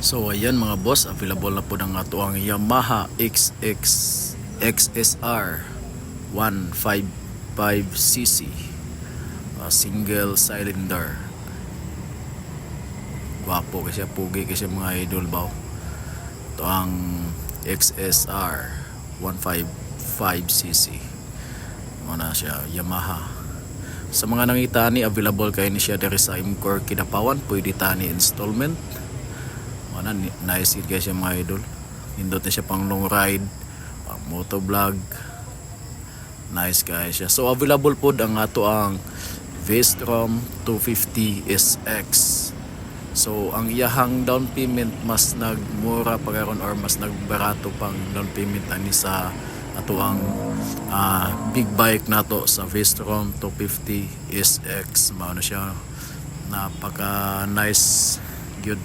So ayan mga boss, available na po ng ato ang Yamaha XSR155cc, single cylinder. Gwapo kasi, pugi kasi mga idol ba. Ito ang XSR155cc. Muna siya, Yamaha. Sa mga nangita ni, available kayo ni siya dari sa Imcor Kidapawan. Pwede tani installment. Nice guys yung mga idol. Hindot na siya pang long ride, pang motovlog. Nice guys siya. So available po ang ato ang VSTROM 250SX. So ang iyahang down payment mas nagmura pagkaron or mas nagbarato pang down payment ani sa ato ang big bike nato sa VSTROM 250SX. Mao na siya, napaka nice gyud.